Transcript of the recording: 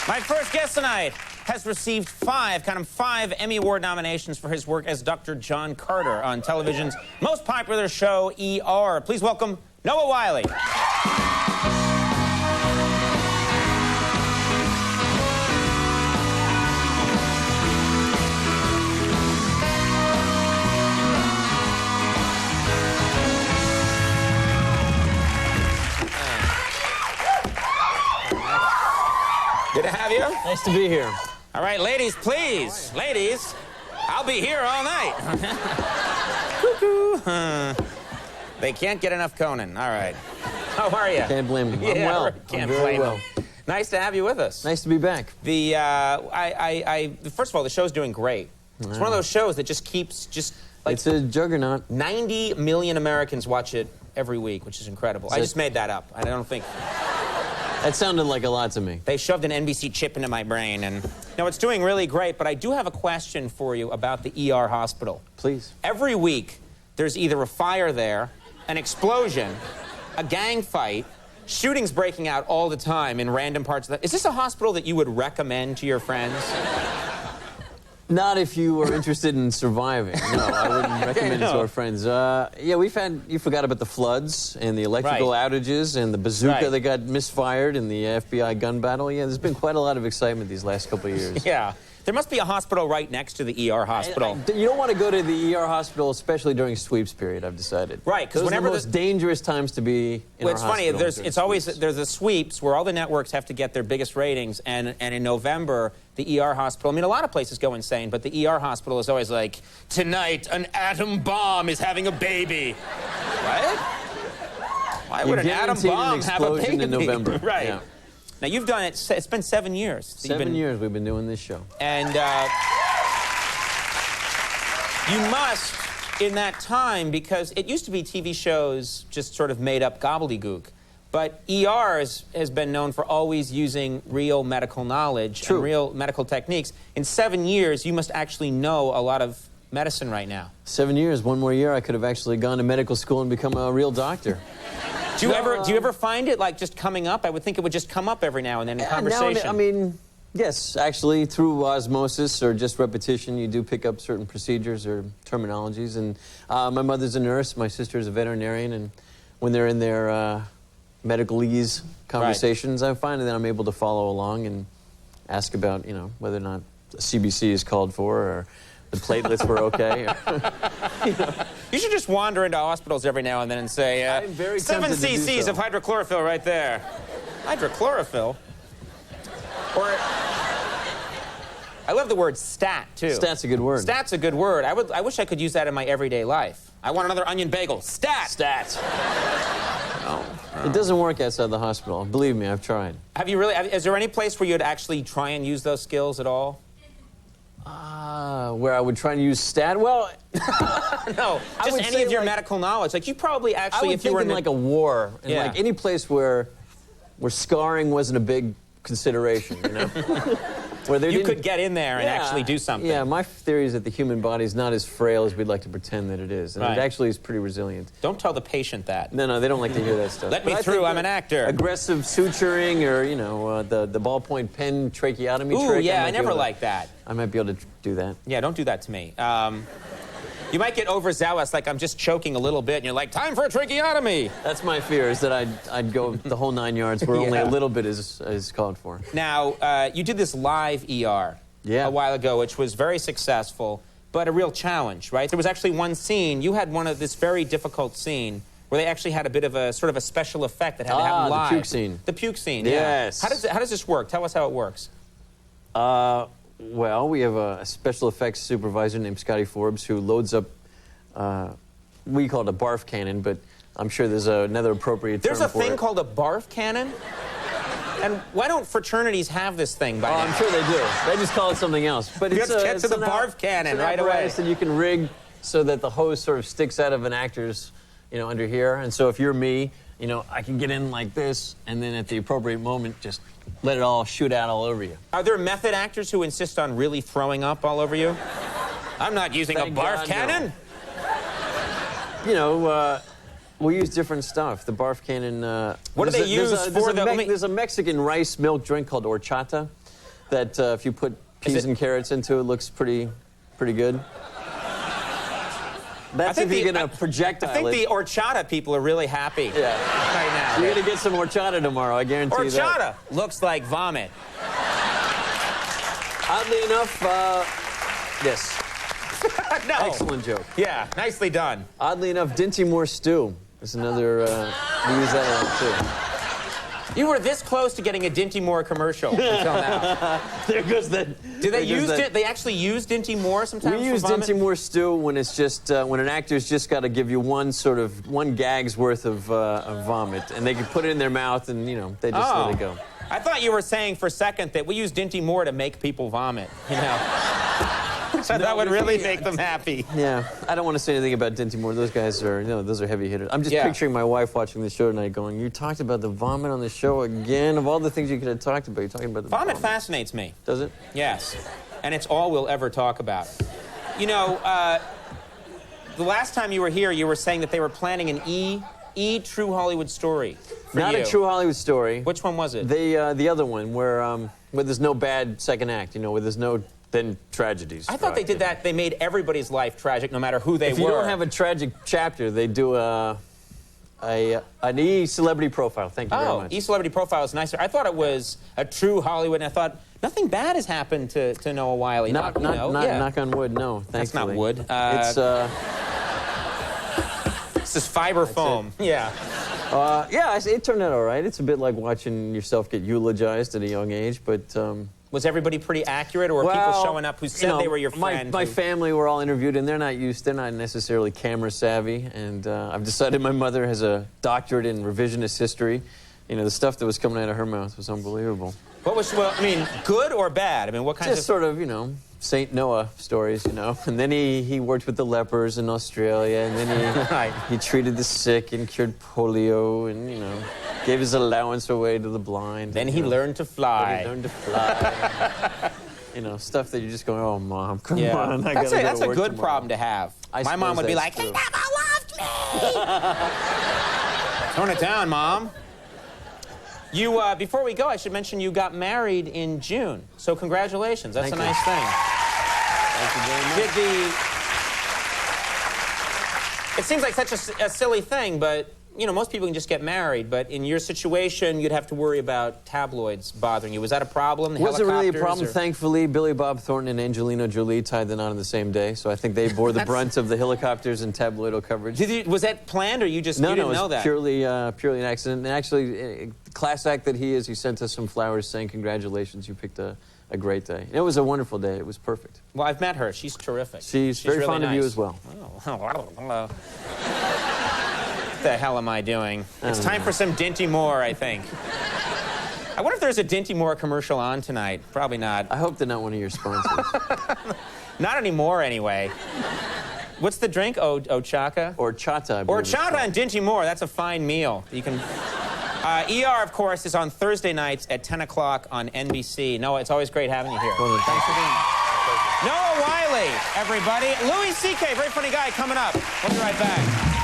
My first guest tonight has received five Emmy Award nominations for his work as Dr. John Carter on television's most popular show, ER. Please welcome Noah Wyle. Good to have you. Nice to be here. All right, ladies, please. Ladies, I'll be here all night. Cuckoo. They can't get enough Conan. All right. How are you? Can't blame him. Yeah, I'm well. Can't I'm very blame well. him. Nice to have you with us. Nice to be back. First of all, the show's doing great. It's one of those shows that just keeps like... It's a juggernaut. 90 million Americans watch it every week, which is incredible. I just made that up. I don't think... That sounded like a lot to me. They shoved an NBC chip into my brain, and no, it's doing really great, but I do have a question for you about the ER hospital. Please. Every week, there's either a fire there, an explosion, a gang fight, shootings breaking out all the time in random parts of the... Is this a hospital that you would recommend to your friends? Not if you were interested in surviving. No, I wouldn't recommend it to our friends. Yeah, we've had... You forgot about the floods and the electrical outages and the bazooka that got misfired in the FBI gun battle. Yeah, there's been quite a lot of excitement these last couple of years. Yeah. There must be a hospital right next to the ER hospital. You don't want to go to the ER hospital, especially during sweeps period, I've decided. Right, because whenever... Those are the most dangerous times to be in our hospital. It's funny, there's the sweeps where all the networks have to get their biggest ratings, and in November, the ER hospital, I mean, a lot of places go insane, but the ER hospital is always like, tonight, an atom bomb is having a baby. What? Why would an atom bomb have a baby? In November. Right. Yeah. Now, you've done it, it's been 7 years. 7 years we've been doing this show. And you must, in that time, because it used to be TV shows just sort of made up gobbledygook, but ER has been known for always using real medical knowledge and real medical techniques. In 7 years, you must actually know a lot of medicine right now. 7 years, one more year, I could have actually gone to medical school and become a real doctor. Do you ever find it like just coming up? I would think it would just come up every now and then in conversation. I mean, yes, actually, through osmosis or just repetition, you do pick up certain procedures or terminologies. And my mother's a nurse, my sister's a veterinarian, and when they're in their medicalese conversations, I find that I'm able to follow along and ask about, you know, whether or not CBC is called for or the platelets were okay. You know. You should just wander into hospitals every now and then and say, 7 cc's of hydrochlorophyll right there. Hydrochlorophyll? Or, I love the word stat, too. Stat's a good word. Stat's a good word. I wish I could use that in my everyday life. I want another onion bagel. Stat! Stat! It doesn't work outside the hospital. Believe me, I've tried. Have you really? Is there any place where you'd actually try and use those skills at all? Where I would try and use stat? Well, no, just any of your medical knowledge. Like, you probably actually, if you were in like a war, and like any place where scarring wasn't a big consideration, you know? Where you could get in there and actually do something. Yeah, my theory is that the human body is not as frail as we'd like to pretend that it is. And it actually is pretty resilient. Don't tell the patient that. No, they don't like to hear that stuff. Let me through, I'm an actor. Aggressive suturing or, you know, the ballpoint pen tracheotomy trick. Ooh, yeah, I never liked that. I might be able to do that. Yeah, don't do that to me. You might get overzealous, like I'm just choking a little bit, and you're like, time for a tracheotomy! That's my fear, is that I'd go the whole 9 yards where only a little bit is called for. Now, you did this live ER a while ago, which was very successful, but a real challenge, right? There was actually one scene, you had this very difficult scene, where they actually had a bit of a sort of a special effect that had to happen live. The puke scene. The puke scene, yes. How does this work? Tell us how it works. Well, we have a special effects supervisor named Scotty Forbes who loads up, we call it a barf cannon, but I'm sure there's another appropriate term for it. There's a thing called a barf cannon? And why don't fraternities have this thing by now? I'm sure they do. They just call it something else. But it's get to the barf cannon right away. That you can rig so that the hose sort of sticks out of an actor's, you know, under here. And so if you're me, you know, I can get in like this, and then at the appropriate moment, just let it all shoot out all over you. Are there method actors who insist on really throwing up all over you? I'm not using a barf cannon. No. You know, we use different stuff. The barf cannon. What do they use for the... There's a Mexican rice milk drink called horchata. that if you put peas and carrots into it, looks pretty good. That's if you're going to projectile I think it. the horchata people are really happy right now. You're going to get some horchata tomorrow, I guarantee you that. Horchata looks like vomit. Oddly enough, yes. No. Excellent joke. Yeah, nicely done. Oddly enough, Dinty Moore stew is another, we use that a lot too. You were this close to getting a Dinty Moore commercial until now. There goes that. Do they use it? They actually use Dinty Moore sometimes. We use Dinty Moore stew when it's just when an actor's just got to give you one gag's worth of vomit, and they can put it in their mouth, and they just let it go. I thought you were saying for a second that we use Dinty Moore to make people vomit. So that would really make them happy. Yeah, I don't want to say anything about Dinty Moore. Those guys are, those are heavy hitters. I'm just picturing my wife watching the show tonight going, you talked about the vomit on the show again? Of all the things you could have talked about, you're talking about the vomit. Vomit fascinates me. Does it? Yes. And it's all we'll ever talk about. The last time you were here, you were saying that they were planning an E True Hollywood Story for Not you. a True Hollywood Story. Which one was it? The other one, where there's no bad second act, where there's no tragedies. I thought they did that. They made everybody's life tragic, no matter who they were. If you don't have a tragic chapter, they do an E-celebrity profile. Thank you very much. E-celebrity profile is nicer. I thought it was a True Hollywood, and I thought nothing bad has happened to Noah Wyle. Knock on wood, no. Thankfully. That's not wood. It's this is fiber foam. Yeah, it turned out all right. It's a bit like watching yourself get eulogized at a young age, but. Was everybody pretty accurate, or were people showing up who said they were your friend? My family were all interviewed, and they're not necessarily camera savvy. And I've decided my mother has a doctorate in revisionist history. The stuff that was coming out of her mouth was unbelievable. What was, good or bad? What kinds Just sort of, Saint Noah stories, And then he worked with the lepers in Australia, and then he treated the sick and cured polio, and, gave his allowance away to the blind. Then he learned to fly. Then he learned to fly. Stuff that you're just going, oh, Mom, come on. That's a good problem to have. My mom would be like, he never loved me! Tone it down, Mom. You, before we go, I should mention you got married in June. So congratulations. That's a nice thing. Thank you very much. It seems like such a silly thing, but, most people can just get married. But in your situation, you'd have to worry about tabloids bothering you. Was that a problem? It wasn't really a problem. Thankfully, Billy Bob Thornton and Angelina Jolie tied the knot on the same day. So I think they bore the brunt of the helicopters and tabloidal coverage. Was that planned, or you just didn't know that? No, it was purely an accident. And actually, class act that he is, he sent us some flowers saying, congratulations, you picked a great day. And it was a wonderful day. It was perfect. Well, I've met her. She's terrific. She's very really fond of you as well. What the hell am I doing? It's time for some Dinty Moore, I think. I wonder if there's a Dinty Moore commercial on tonight. Probably not. I hope they're not one of your sponsors. Not anymore, anyway. What's the drink? Ochaka? Horchata. Horchata and Dinty Moore. That's a fine meal. You can... ER, of course, is on Thursday nights at 10 o'clock on NBC. Noah, it's always great having you here. Well, thanks for being here. Noah Wyle, everybody. Louis C.K., very funny guy, coming up. We'll be right back.